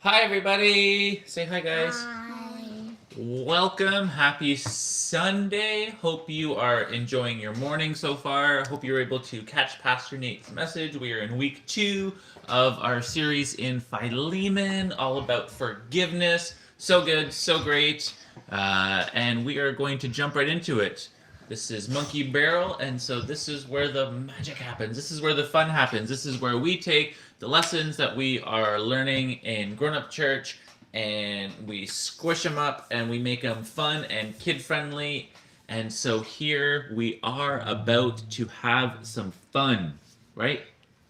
Hi, everybody. Say hi, guys. Hi. Welcome. Happy Sunday. Hope you are enjoying your morning so far. Hope you're able to catch Pastor Nate's message. We are in week 2 of our series in Philemon, all about forgiveness. So good, so great. And we are going to jump right into it. This is Monkey Barrel, and so this is where the magic happens. This is where the fun happens. This is where we take the lessons that we are learning in grown up church and we squish them up and we make them fun and kid friendly. And so here we are about to have some fun, right?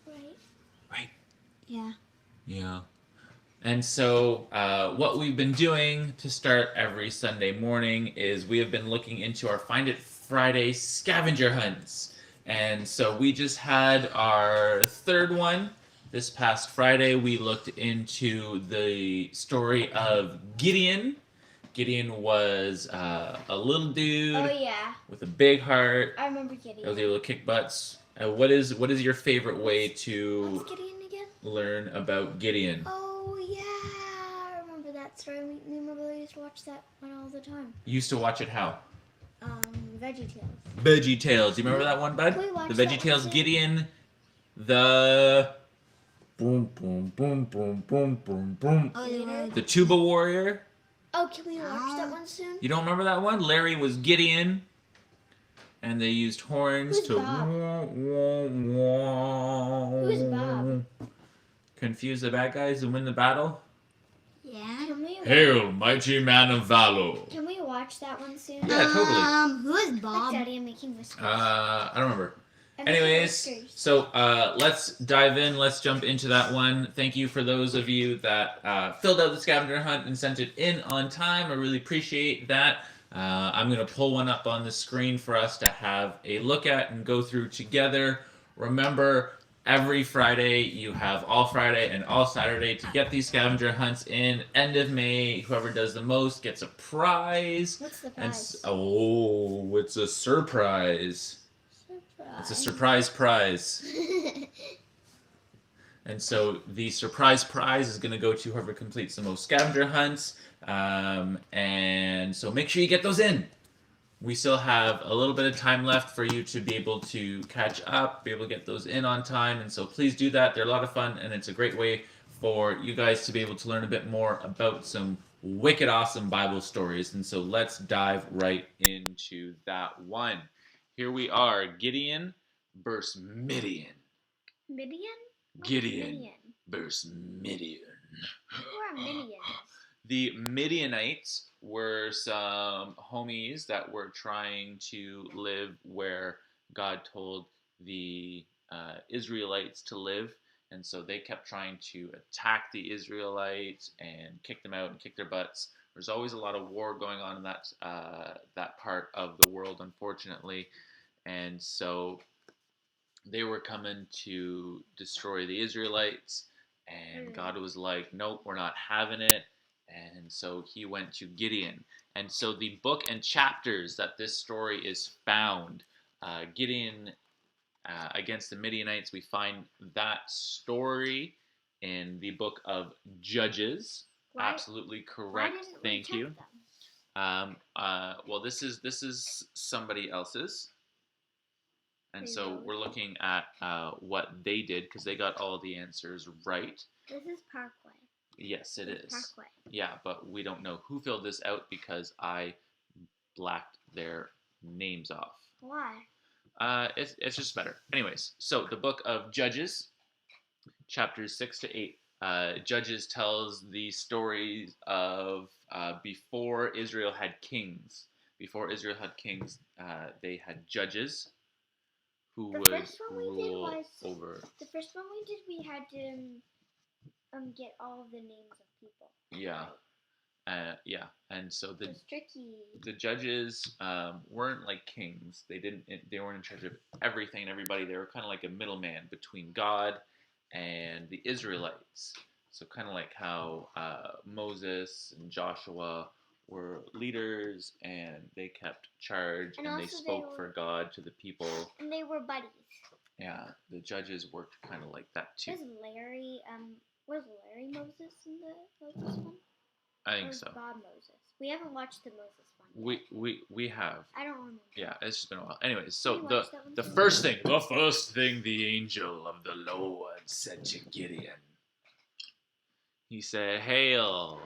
Right. Right. Yeah. Yeah. And so, what we've been doing to start every Sunday morning is we have been looking into our Find It Friday scavenger hunts. And so, we just had our third one. This past Friday, we looked into the story of Gideon. Gideon was a little dude Oh yeah. with a big heart I remember Gideon. that was able to kick butts. What is your favorite way What's to Gideon again? learn about Gideon? Oh yeah. I remember that story. Me and my brother used to watch that one all the time. You used to watch it how? Veggie Tales. Veggie Tales. Do you remember that one, bud? Can we watch The that Veggie one Tales soon? Gideon. The boom boom boom boom boom boom boom. Oh, The Tuba Warrior. Oh, can we watch that one soon? You don't remember that one? Larry was Gideon, and they used horns Who's to Bob? Who's Bob? confuse the bad guys and win the battle. Yeah. Can we? Hail, mighty man of valor. Can we watch that one soon? Yeah, totally. Who is Bob? Daddy, I'm making whiskers. I don't remember. I'm making Anyways, whiskers. so let's dive in. Let's jump into that one. Thank you for those of you that filled out the scavenger hunt and sent it in on time. I really appreciate that. I'm going to pull one up on the screen for us to have a look at and go through together. Remember, every Friday you have all Friday and all Saturday to get these scavenger hunts in. End of May, whoever does the most gets a prize. What's the And prize? it's a surprise. It's a surprise prize. And so the surprise prize is going to go to whoever completes the most scavenger hunts. And so make sure you get those in. We still have a little bit of time left for you to be able to catch up, be able to get those in on time. And so please do that. They're a lot of fun, and it's a great way for you guys to be able to learn a bit more about some wicked awesome Bible stories. And so let's dive right into that one. Here we are, Gideon versus Midian. Midian? Gideon versus Midian. Who are Midians? The Midianites were some homies that were trying to live where God told the Israelites to live. And so they kept trying to attack the Israelites and kick them out and kick their butts. There's always a lot of war going on in that part of the world, unfortunately. And so they were coming to destroy the Israelites. And God was like, nope, we're not having it. And so he went to Gideon. And so the book and chapters that this story is found, Gideon against the Midianites, we find that story in the book of Judges. Why? Absolutely correct. Thank you. Well, this is somebody else's. And so we're looking at what they did because they got all the answers right. This is Parkway. Yes, it is. Parkway. Yeah, but we don't know who filled this out because I blacked their names off. Why? It's just better. Anyways, so the book of Judges, chapters 6 to 8. Judges tells the stories of before Israel had kings. Before Israel had kings, they had judges who would rule over. The first one we did, we had to get all of the names of people. Yeah. Yeah, and so the tricky. judges weren't like kings. They weren't in charge of everything and everybody. They were kind of like a middleman between God and the Israelites. So kind of like how Moses and Joshua were leaders and they kept charge and they spoke for God to the people. And they were buddies. Yeah, the judges worked kind of like that too. Does Larry Was Larry Moses in the Moses one? I Or think was so. Bob Moses? We haven't watched the Moses one yet. We have. I don't remember. Yeah, it's just been a while. Anyways, Did so we watch that one the too? first thing the angel of the Lord said to Gideon. He said, "Hail."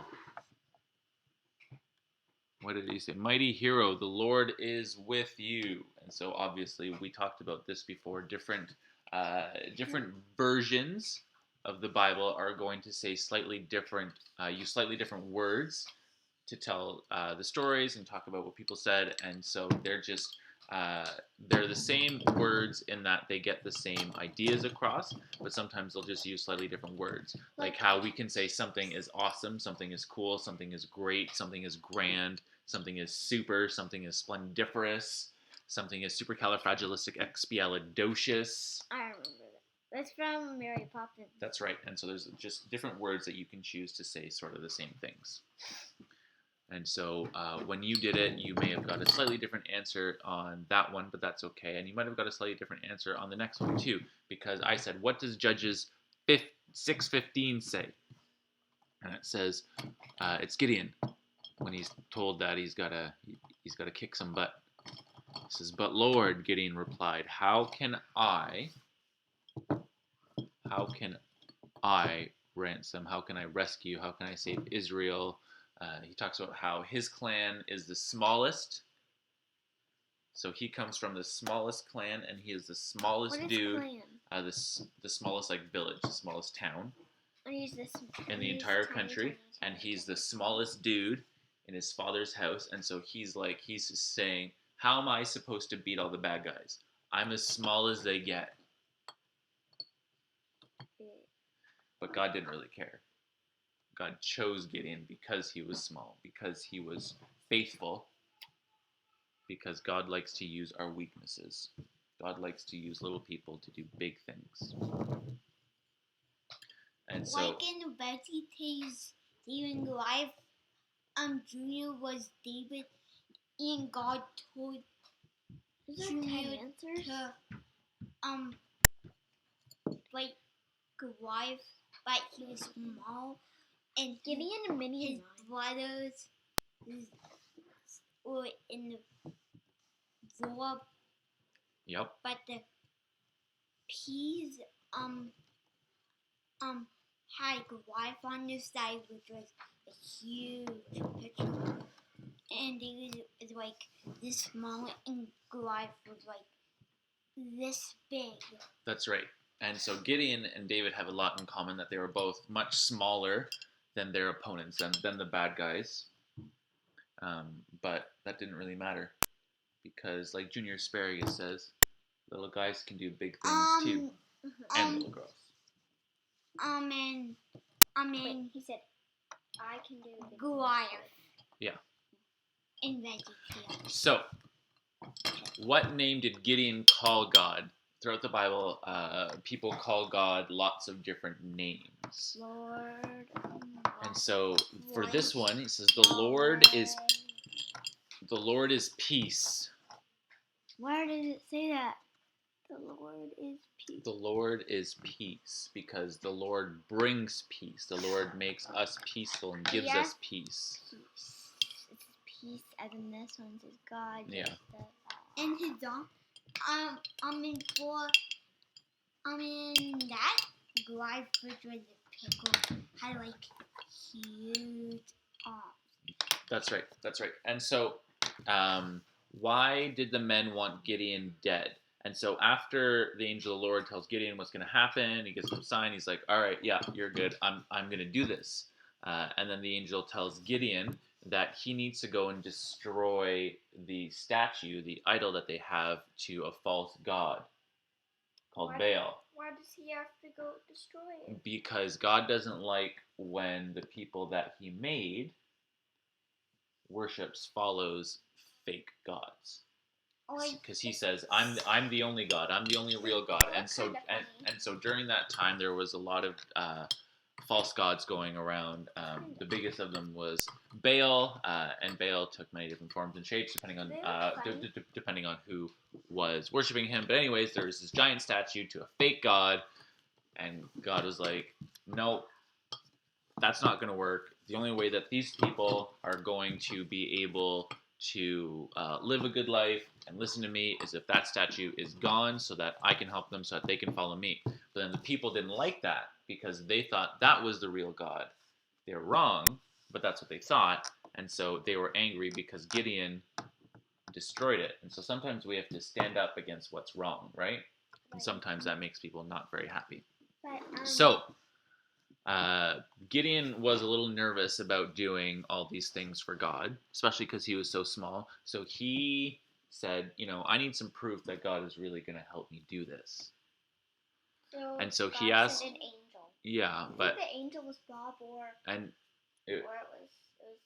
What did he say? Mighty hero, the Lord is with you. And so obviously we talked about this before. Different versions of the Bible are going to say slightly different, use slightly different words to tell the stories and talk about what people said. And so they're the same words in that they get the same ideas across, but sometimes they'll just use slightly different words. Like how we can say something is awesome, something is cool, something is great, something is grand, something is super, something is splendiferous, something is supercalifragilisticexpialidocious. I remember that. That's from Mary Poppins. That's right. And so there's just different words that you can choose to say sort of the same things. And so when you did it, you may have got a slightly different answer on that one, but that's okay. And you might have got a slightly different answer on the next one too, because I said, what does Judges 6:15 say? And it says, it's Gideon when he's told that he's got to kick some butt. It says, "But Lord," Gideon replied, how can I ransom? How can I rescue? How can I save Israel? He talks about how his clan is the smallest. So he comes from the smallest clan, and he is the smallest dude. Clan? The smallest village, the smallest town in the entire country, and he's the smallest dude in his father's house. And so he's just saying, how am I supposed to beat all the bad guys? I'm as small as they get. But God didn't really care. God chose Gideon because he was small, because he was faithful, because God likes to use our weaknesses. God likes to use little people to do big things. And so, like in the Betty Tays David Life, Junior was David, and God told Junior to fight Goliath, but he was small, and Gideon and Midian, his brothers were in the war. yep. But the peas had Goliath on their side, which was a huge picture, and David was like this small, and Goliath was like this big. That's right. And so Gideon and David have a lot in common, that they were both much smaller than their opponents, than the bad guys. But that didn't really matter, because like Junior Asparagus says, little guys can do big things too, and little girls. Wait, he said, I can do big Goliath. Yeah. In vegetarian. So, what name did Gideon call God? Throughout the Bible, people call God lots of different names. Lord. And so, for this one, he says, the Lord is peace. Where did it say that? The Lord is peace. The Lord is peace, because the Lord brings peace. The Lord makes us peaceful and gives us peace. It's peace, as in this one says God. Yeah. And his that Goliath, which was a pickle, had like huge arms. That's right. And so, why did the men want Gideon dead? And so after the angel of the Lord tells Gideon what's going to happen, he gets some sign. He's like, all right, yeah, you're good. I'm going to do this. And then the angel tells Gideon that he needs to go and destroy the statue, the idol that they have to a false god called Baal. Why does he have to go destroy it? Because God doesn't like when the people that he made follows fake gods. Because he says, I'm the only God, I'm the only real God. And so during that time there was a lot of false gods going around. The biggest of them was Baal, and Baal took many different forms and shapes depending on who was worshiping him. But anyways, there was this giant statue to a fake god, and God was like, nope, that's not going to work. The only way that these people are going to be able to live a good life and listen to me is if that statue is gone so that I can help them so that they can follow me. But then the people didn't like that because they thought that was the real God. They were wrong, but that's what they thought. And so they were angry because Gideon destroyed it. And so sometimes we have to stand up against what's wrong, right? And sometimes that makes people not very happy. So Gideon was a little nervous about doing all these things for God, especially because he was so small. So he said, I need some proof that God is really going to help me do this. And so he asked an angel. Yeah, but the angel was Bob or it was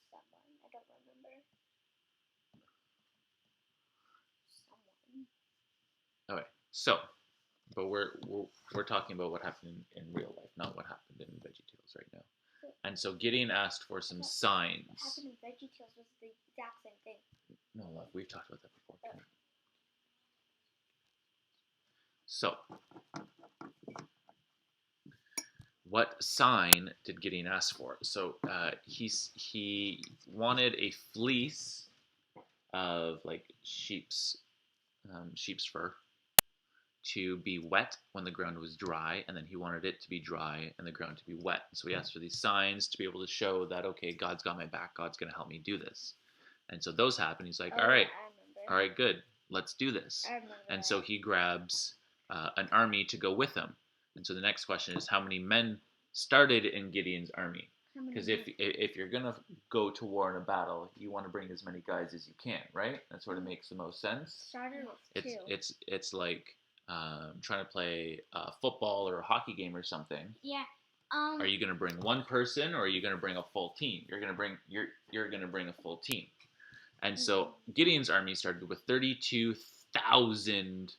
someone. I don't remember. Someone. Okay. So, but we're talking about what happened in real life, not what happened in VeggieTales right now. And so Gideon asked for some signs. What happened in VeggieTales was the exact same thing. No, love, we've talked about that before. So, what sign did Gideon ask for? So he wanted a fleece of like sheep's fur to be wet when the ground was dry, and then he wanted it to be dry and the ground to be wet. So he asked for these signs to be able to show that, okay, God's got my back, God's going to help me do this. And so those happen. He's like, all right, good, let's do this. And so he grabs an army to go with him. And so the next question is, how many men started in Gideon's army? Because if you're going to go to war in a battle, you want to bring as many guys as you can, right? That sort of makes the most sense. Started with two. It's like trying to play football or a hockey game or something. Yeah. Are you going to bring one person, or are you going to bring a full team? You're going to bring a full team. And so Gideon's army started with 32,000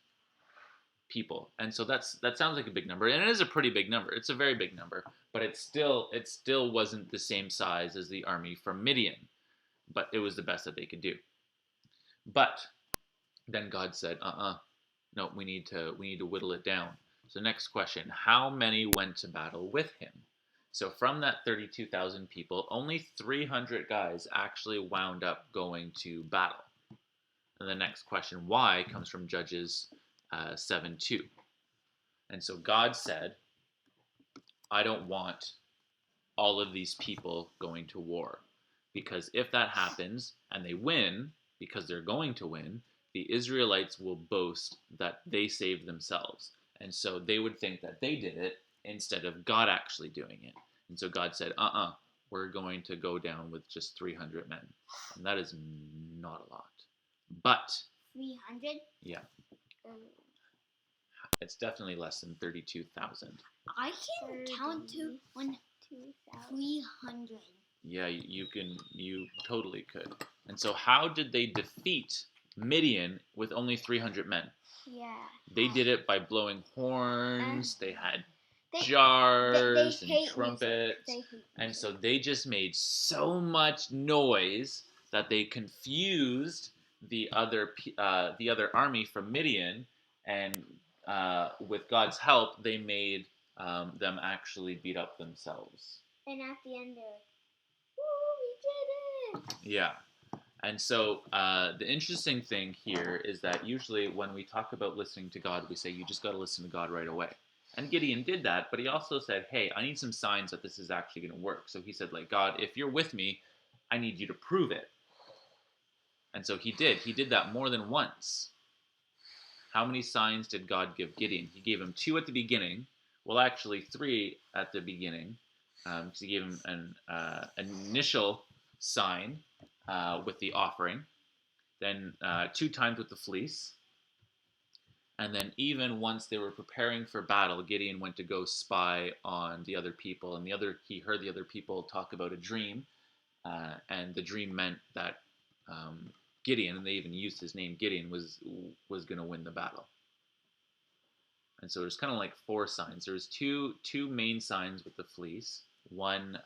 people, and so that sounds like a big number, and it is a pretty big number. It's a very big number, but it still wasn't the same size as the army from Midian, but it was the best that they could do. But then God said, no, we need to whittle it down. So next question, how many went to battle with him? So from that 32,000 people, only 300 guys actually wound up going to battle. And the next question, why, comes from Judges 7:2. And so God said, I don't want all of these people going to war, because if that happens and they win, because they're going to win, the Israelites will boast that they saved themselves. And so they would think that they did it instead of God actually doing it. And so God said, we're going to go down with just 300 men. And that is not a lot. But 300? Yeah. It's definitely less than 32,000. I can count to 300. Yeah, you totally could. And so how did they defeat Midian with only 300 men? Yeah. They did it by blowing horns. They had jars and trumpets. And so they just made so much noise that they confused the other army from Midian, and with God's help, they made them actually beat up themselves. And at the end, they're like, "Woo, we did it!" Yeah. And so the interesting thing here is that usually when we talk about listening to God, we say you just got to listen to God right away. And Gideon did that, but he also said, hey, I need some signs that this is actually going to work. So he said, like, God, if you're with me, I need you to prove it. And so he did. He did that more than once. How many signs did God give Gideon? He gave him 2 at the beginning. Well, actually 3 at the beginning, because he gave him an initial sign with the offering, then 2 times with the fleece, and then even once they were preparing for battle, Gideon went to go spy on the other people, and he heard the other people talk about a dream, and the dream meant that Gideon, and they even used his name, Gideon, was going to win the battle. And so there's kind of like 4 signs. There's two main signs with the fleece, one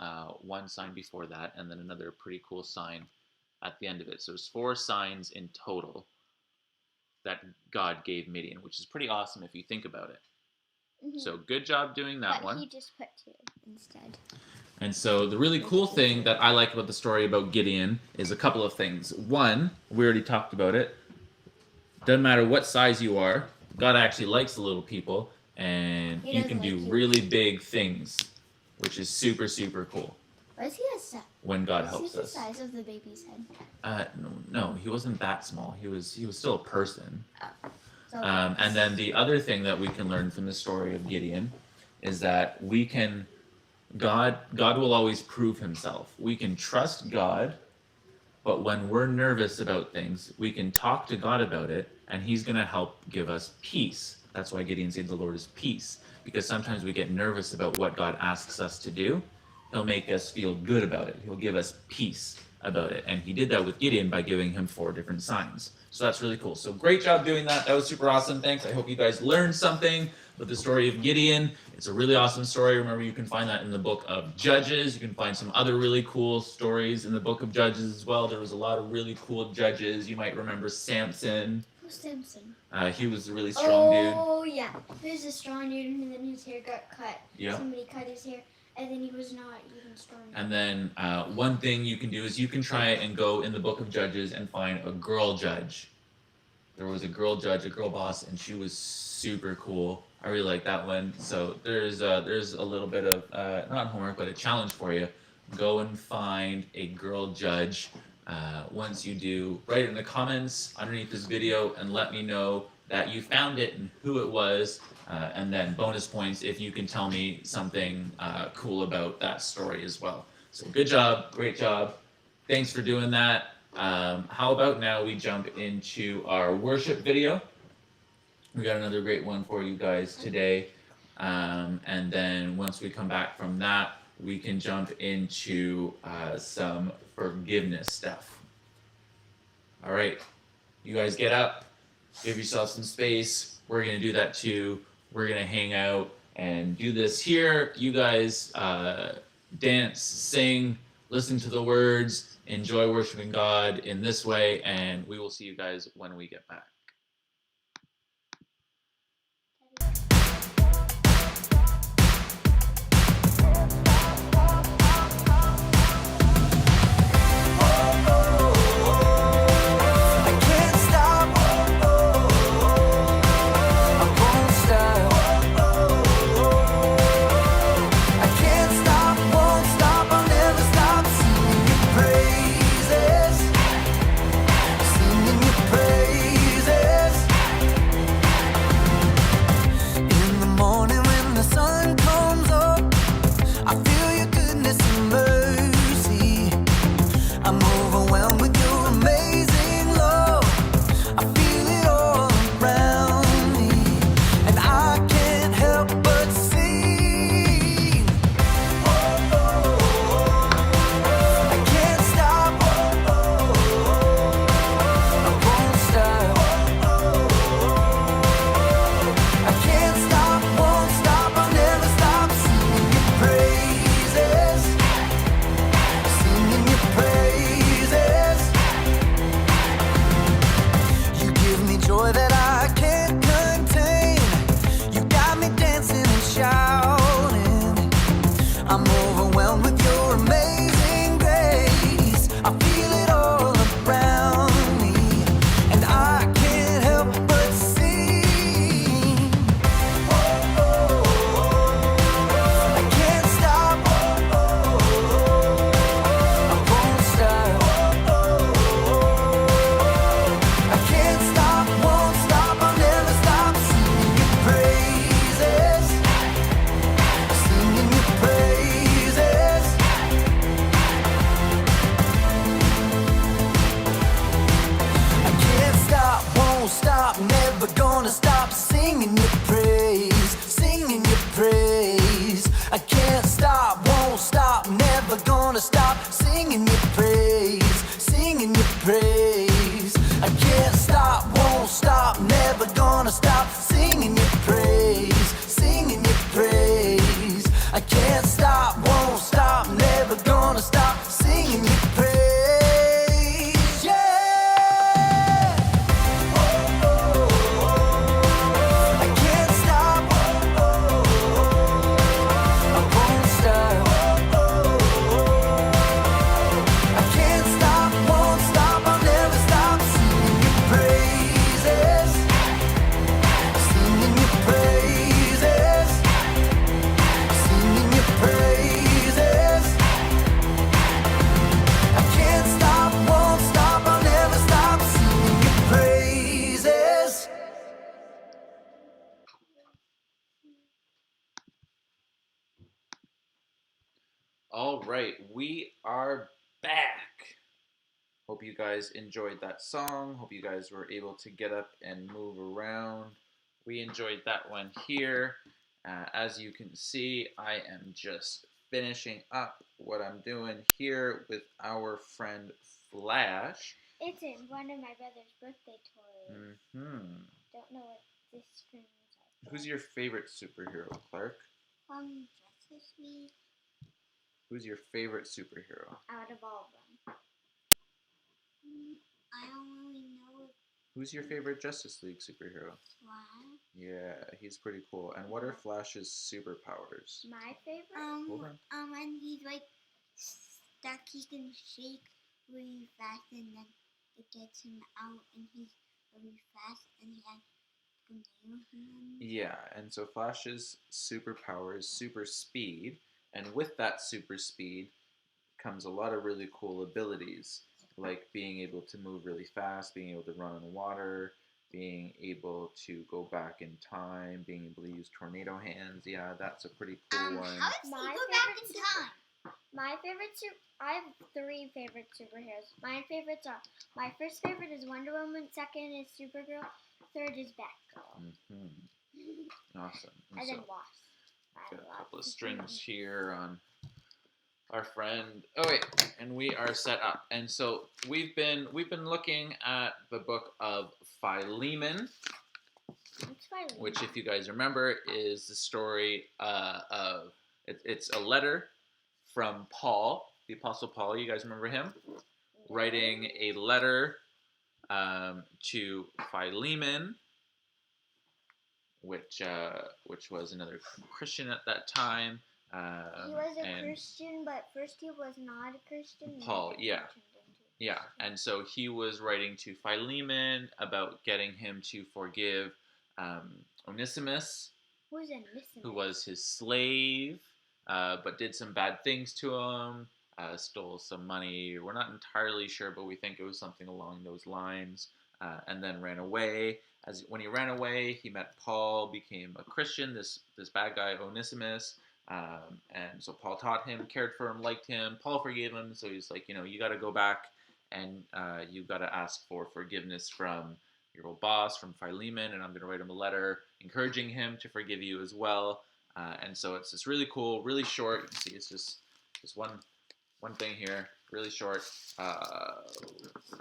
sign before that, and then another pretty cool sign at the end of it. So there's 4 signs in total that God gave Midian, which is pretty awesome if you think about it. Mhm. So good job doing that but one. he just put 2 instead. And so the really cool thing that I like about the story about Gideon is a couple of things. One, we already talked about it. Doesn't matter what size you are, God actually likes the little people, and He you does can like do you. really big things, which is super, super cool Why is he when God is helps he the us. size of the baby's head? No, he wasn't that small. He was still a person. So And then the other thing that we can learn from the story of Gideon is that God will always prove himself. We can trust God, but when we're nervous about things, we can talk to God about it, and he's going to help give us peace. That's why Gideon said the Lord is peace, because sometimes we get nervous about what God asks us to do. He'll make us feel good about it. He'll give us peace about it. And he did that with Gideon by giving him 4 different signs. So that's really cool. So great job doing that. That was super awesome. Thanks. I hope you guys learned something with the story of Gideon. It's a really awesome story. Remember, you can find that in the book of Judges. You can find some other really cool stories in the book of Judges as well. There was a lot of really cool judges. You might remember Samson. Who's Samson? He was a really strong dude. Oh yeah, he was a strong dude, and then his hair got cut. Yeah. Somebody cut his hair, and then he was not even strong. And then one thing you can do is you can try and go in the book of Judges and find a girl judge. There was a girl judge, a girl boss, and she was super cool. I really like that one. So there's a little bit of not homework, but a challenge for you. Go and find a girl judge. Once you do, write it in the comments underneath this video and let me know that you found it and who it was. And then bonus points if you can tell me something cool about that story as well. So good job, great job. Thanks for doing that. How about now we jump into our worship video? We got another great one for you guys today. And then once we come back from that, we can jump into some forgiveness stuff. All right, you guys get up, give yourself some space. We're going to do that too. We're going to hang out and do this here. You guys dance, sing, listen to the words, enjoy worshiping God in this way, and we will see you guys when we get back. right, we are back. Hope you guys enjoyed that song. Hope you guys were able to get up and move around. We enjoyed that one here. As you can see, I am just finishing up what I'm doing here with our friend Flash. It's in one of my brother's birthday toys. Mm-hmm. Don't know what this screen is like. Who's your favorite superhero, Clark? Justice League. Who's your favorite superhero? Out of all of them. I don't really know it. Who's your favorite Justice League superhero? Flash. Yeah, he's pretty cool. And what are Flash's superpowers? My favorite? Hold on. When he's like stuck, he can shake really fast, and then it gets him out, and he's really fast, and he has nail hands. Yeah, and so Flash's superpower is super speed, and with that super speed comes a lot of really cool abilities, like being able to move really fast, being able to run on water, being able to go back in time, being able to use tornado hands. Yeah, that's a pretty cool one. How does he My go back favorite in time? I have 3 favorite superheroes. My favorites are, my first favorite is Wonder Woman, second is Supergirl, third is Batgirl. Mm-hmm. Awesome. And then Wasp. Got a couple of strings here on our friend. Oh wait, and we are set up. And so we've been looking at the book of Philemon, which, if you guys remember, is the story of it's a letter from Paul, the Apostle Paul. You guys remember him writing a letter to Philemon, which was another Christian at that time. He was a Christian, but first he was not a Christian. Paul, yeah, and so he was writing to Philemon about getting him to forgive Onesimus, who was his slave, but did some bad things to him, stole some money. We're not entirely sure, but we think it was something along those lines, and then ran away. When he ran away, he met Paul, became a Christian, this bad guy, Onesimus, and so Paul taught him, cared for him, liked him. Paul forgave him, so he's like, you got to go back and you got to ask for forgiveness from your old boss, from Philemon, and I'm going to write him a letter encouraging him to forgive you as well. And so it's this really cool, really short. You can see it's just one thing here, really short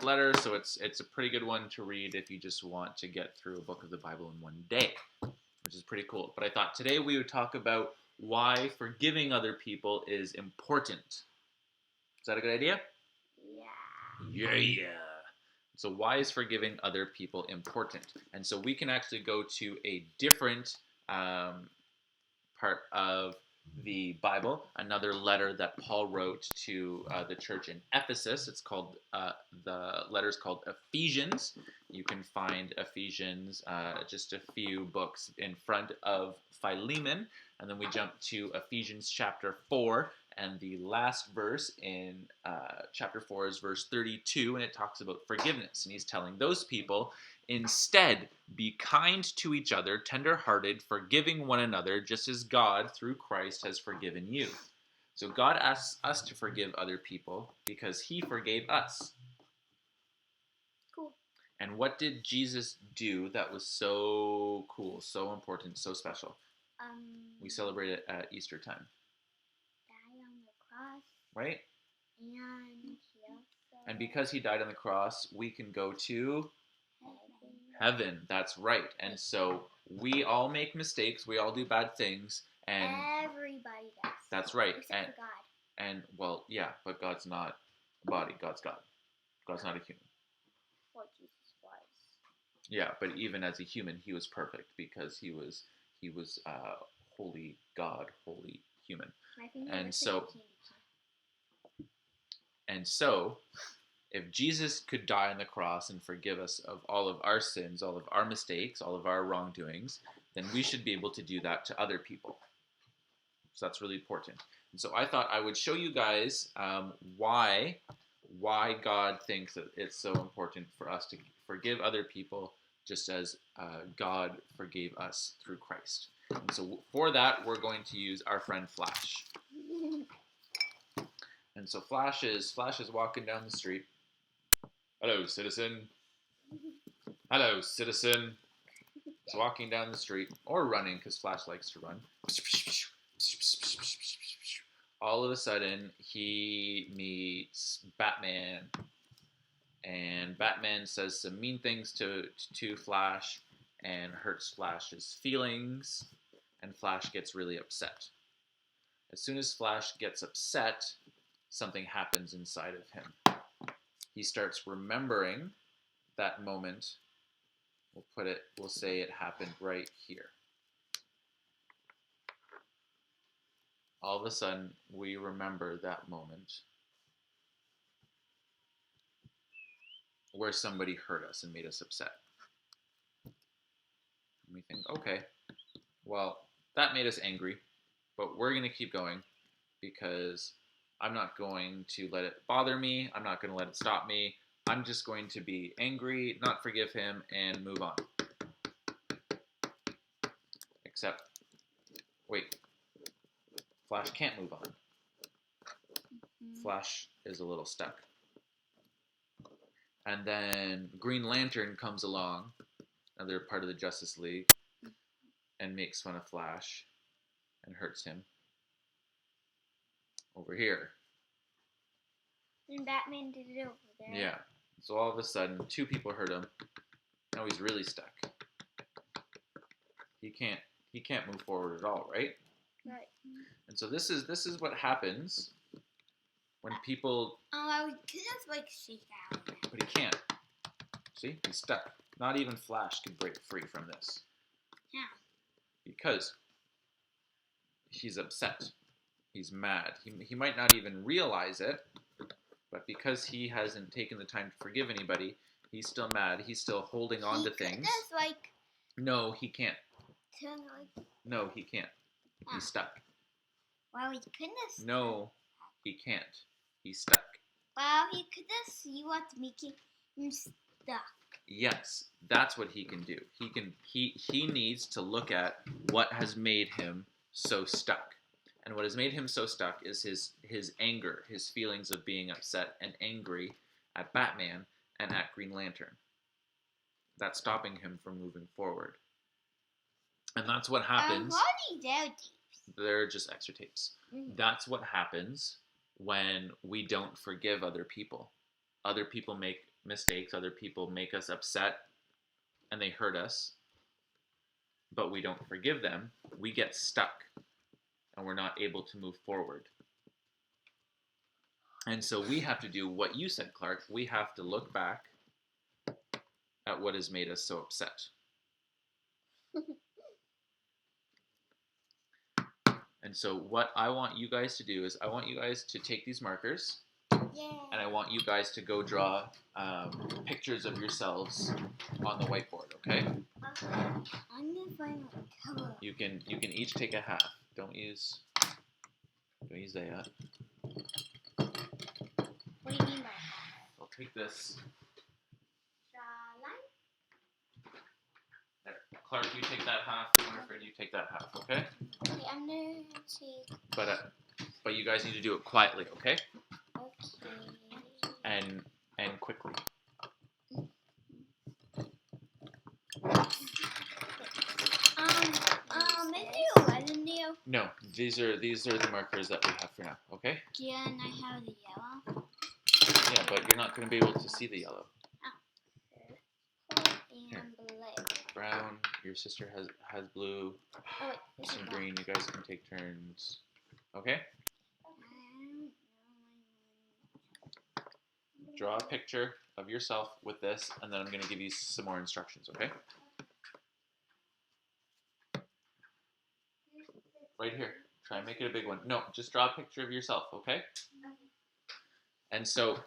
letter. So it's a pretty good one to read if you just want to get through a book of the Bible in one day, which is pretty cool. But I thought today we would talk about why forgiving other people is important. Is that a good idea? Yeah. So why is forgiving other people important? And so we can actually go to a different part of the Bible, another letter that Paul wrote to the church in Ephesus. It's called, the letter's called Ephesians. You can find Ephesians just a few books in front of Philemon. And then we jump to Ephesians chapter 4, and the last verse in chapter 4 is verse 32, and it talks about forgiveness. And he's telling those people, instead, be kind to each other, tender-hearted, forgiving one another, just as God, through Christ, has forgiven you. So God asks us to forgive other people because he forgave us. Cool. And what did Jesus do that was so cool, so important, so special? We celebrate it at Easter time. Died on the cross. Right? And because he died on the cross, we can go to heaven. That's right. And so we all make mistakes. We all do bad things. And everybody does. That's right. Except for God. And well, yeah, but God's not a body. God's God. God's not a human. Well, Jesus was. Yeah, but even as a human, he was perfect because he was holy God, holy human. And so, if Jesus could die on the cross and forgive us of all of our sins, all of our mistakes, all of our wrongdoings, then we should be able to do that to other people. So that's really important. And so I thought I would show you guys why God thinks that it's so important for us to forgive other people, just as God forgave us through Christ. And so for that, we're going to use our friend Flash. And so Flash is walking down the street. Hello, citizen. Hello, citizen. He's walking down the street, or running, because Flash likes to run. All of a sudden, he meets Batman. And Batman says some mean things to Flash and hurts Flash's feelings. And Flash gets really upset. As soon as Flash gets upset, something happens inside of him. He starts remembering that moment. We'll say it happened right here. All of a sudden, we remember that moment where somebody hurt us and made us upset. And we think, okay, well, that made us angry, but we're going to keep going because I'm not going to let it bother me. I'm not going to let it stop me. I'm just going to be angry, not forgive him, and move on. Except, wait, Flash can't move on. Flash is a little stuck. And then Green Lantern comes along, another part of the Justice League, and makes fun of Flash and hurts him. Over here. And Batman did it over there. Yeah. So all of a sudden, two people hurt him. Now he's really stuck. He can't move forward at all, right? Right. And so this is what happens when people. I could just like shake out. But he can't. See, he's stuck. Not even Flash can break free from this. Yeah. Because he's upset. He's mad. He might not even realize it, but because he hasn't taken the time to forgive anybody, he's still mad. He's still holding on to things. Just like. No, he can't. Like. No, he can't. He's stuck. Well, he couldn't. No, he can't. He's stuck. Well, he could just see what's making him stuck. Yes, that's what he can do. He needs to look at what has made him so stuck. And what has made him so stuck is his anger, his feelings of being upset and angry at Batman and at Green Lantern. That's stopping him from moving forward. And that's what happens. What are these out tapes? They're just extra tapes. Mm. That's what happens when we don't forgive other people. Other people make mistakes. Other people make us upset and they hurt us. But we don't forgive them. We get stuck and we're not able to move forward. And so we have to do what you said, Clark. We have to look back at what has made us so upset. And so what I want you guys to do is I want you guys to take these markers and I want you guys to go draw pictures of yourselves on the whiteboard, okay? I'm gonna find my color. You can each take a half. Don't use that. What do you mean by that? I'll take this. There. Clark, you take that half. Winifred, you take that half, okay? Okay, I'm gonna take. But you guys need to do it quietly, okay? Okay. And quickly. Maybe 11 Leo. No, these are the markers that we have for now, okay? Yeah, and I have the yellow. Yeah, but you're not going to be able to see the yellow. Here. And blue. Brown. Your sister has blue. Oh wait, this is Some black. green. You guys can take turns. Okay? Draw a picture of yourself with this, and then I'm going to give you some more instructions, okay? Right here. Try and make it a big one. No, just draw a picture of yourself, okay? And so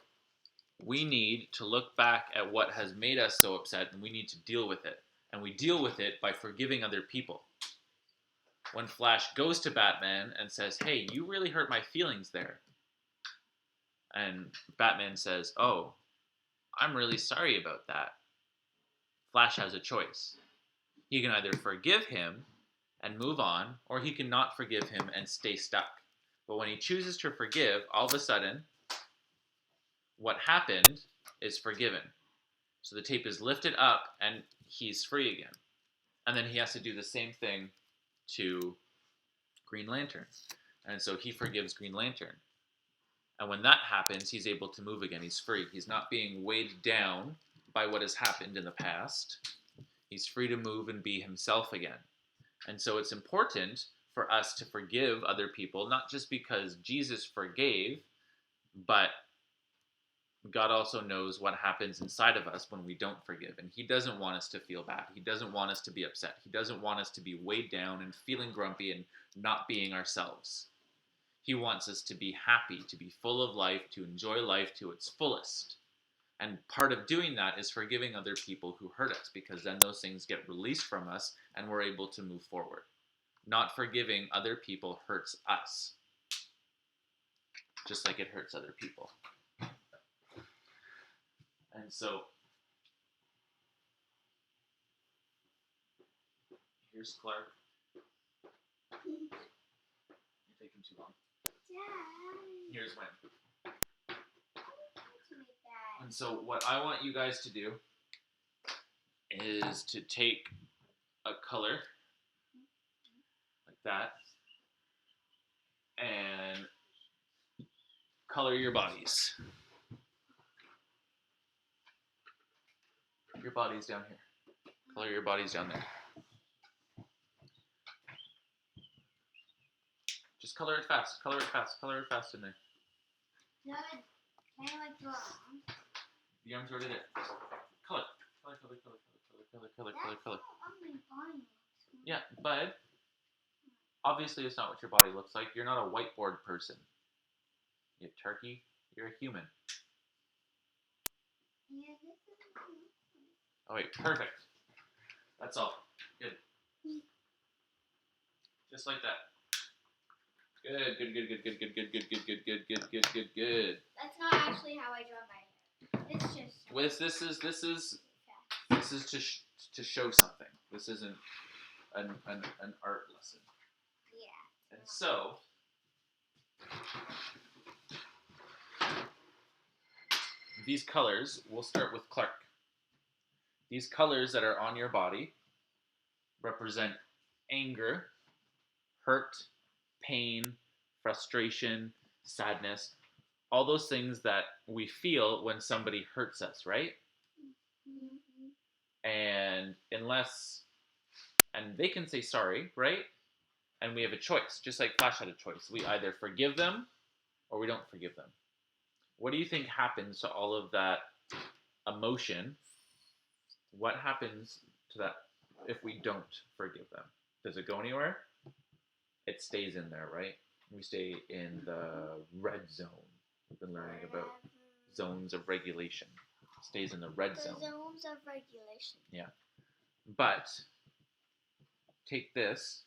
we need to look back at what has made us so upset, and we need to deal with it. And we deal with it by forgiving other people. When Flash goes to Batman and says, hey, you really hurt my feelings there. And Batman says, oh, I'm really sorry about that. Flash has a choice. He can either forgive him and move on, or he can not forgive him and stay stuck. But when he chooses to forgive, all of a sudden, what happened is forgiven. So the tape is lifted up and he's free again. And then he has to do the same thing to Green Lantern. And so he forgives Green Lantern. And when that happens, he's able to move again. He's free. He's not being weighed down by what has happened in the past. He's free to move and be himself again. And so it's important for us to forgive other people, not just because Jesus forgave, but God also knows what happens inside of us when we don't forgive. And he doesn't want us to feel bad. He doesn't want us to be upset. He doesn't want us to be weighed down and feeling grumpy and not being ourselves. He wants us to be happy, to be full of life, to enjoy life to its fullest. And part of doing that is forgiving other people who hurt us, because then those things get released from us and we're able to move forward. Not forgiving other people hurts us, just like it hurts other people. And so, here's Clark. You're taking too long. Dad. Here's when. I want to make that. And so what I want you guys to do is to take a color like that and color your bodies. Your body's down here. Color your bodies down there. Just color it fast. Color it fast. Color it fast in there. No, can I like draw? The arms already there. Color. Color, color, color, color, color, color, color, color. On my body. Yeah, but obviously it's not what your body looks like. You're not a whiteboard person. You're a turkey. You're a human. Yeah, this is Oh wait, perfect. That's all. Good. Just like that. Good, good, good, good, good, good, good, good, good, good, good, good, good, good, good. That's not actually how I draw my hair. It's just. This is to show something. This isn't an art lesson. Yeah. And so these colors, we'll start with Clark. These colors that are on your body represent anger, hurt, pain, frustration, sadness, all those things that we feel when somebody hurts us, right? Mm-hmm. And they can say sorry, right? And we have a choice, just like Flash had a choice. We either forgive them or we don't forgive them. What do you think happens to all of that emotion? What happens to that if we don't forgive them? Does it go anywhere? It stays in there, right? We stay in the red zone. We've been learning about zones of regulation. It stays in the red zone. The zones of regulation. Yeah. But take this.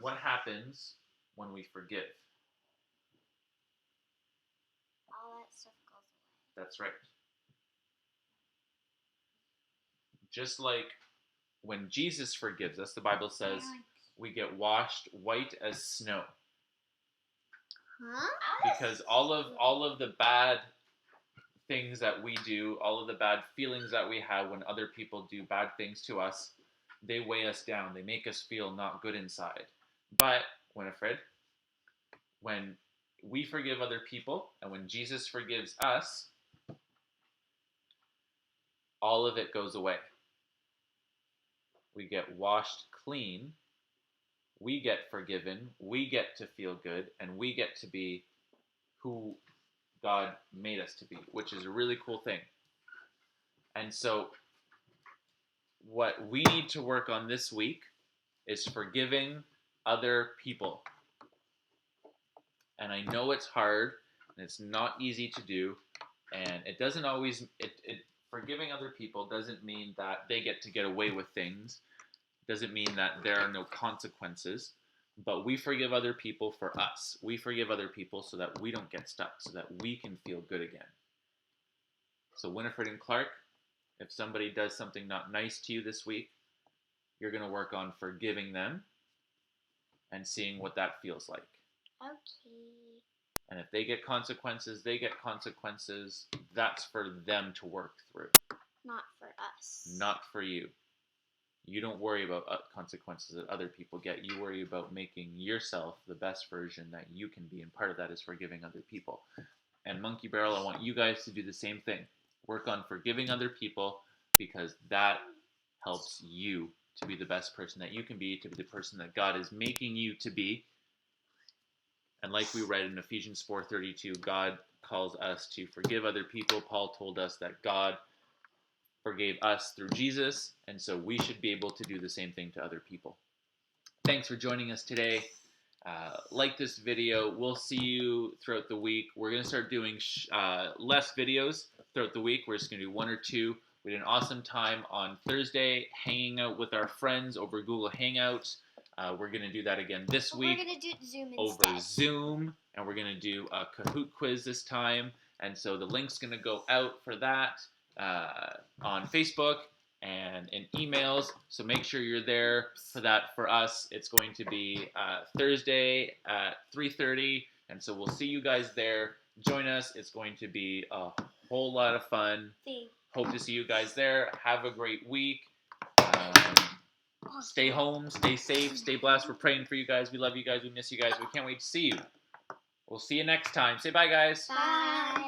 What happens when we forgive? All that stuff goes away. That's right. Just like when Jesus forgives us, the Bible says we get washed white as snow. Huh? Because all of the bad things that we do, all of the bad feelings that we have when other people do bad things to us, they weigh us down. They make us feel not good inside. But, Winifred, when we forgive other people and when Jesus forgives us, all of it goes away. We get washed clean, we get forgiven, we get to feel good, and we get to be who God made us to be, which is a really cool thing. And so what we need to work on this week is forgiving other people. And I know it's hard, and it's not easy to do, and it doesn't always, forgiving other people doesn't mean that they get to get away with things, doesn't mean that there are no consequences, but we forgive other people for us. We forgive other people so that we don't get stuck, so that we can feel good again. So Winifred and Clark, if somebody does something not nice to you this week, you're going to work on forgiving them. and seeing what that feels like. Okay. And if they get consequences, they get consequences. That's for them to work through, Not for us. not for you. You don't worry about consequences that other people get. You worry about making yourself the best version that you can be, and part of that is forgiving other people. And Monkey Barrel, I want you guys to do the same thing. Work on forgiving other people, because that helps you to be the best person that you can be, to be the person that God is making you to be. And like we read in Ephesians 4:32, God calls us to forgive other people. Paul told us that God forgave us through Jesus, and so we should be able to do the same thing to other people. Thanks for joining us today. Like this video. We'll see you throughout the week. We're going to start doing less videos throughout the week. We're just going to do 1 or 2. We had an awesome time on Thursday hanging out with our friends over Google Hangouts. We're going to do that again this week. We're going to do Zoom over instead. Zoom, and we're going to do a Kahoot quiz this time. And so the link's going to go out for that on Facebook and in emails. So make sure you're there for that. For us, it's going to be Thursday at 3:30, and so we'll see you guys there. Join us. It's going to be a whole lot of fun. Hope to see you guys there. Have a great week. Stay home, stay safe, stay blessed. We're praying for you guys. We love you guys. We miss you guys. We can't wait to see you. We'll see you next time. Say bye, guys. Bye.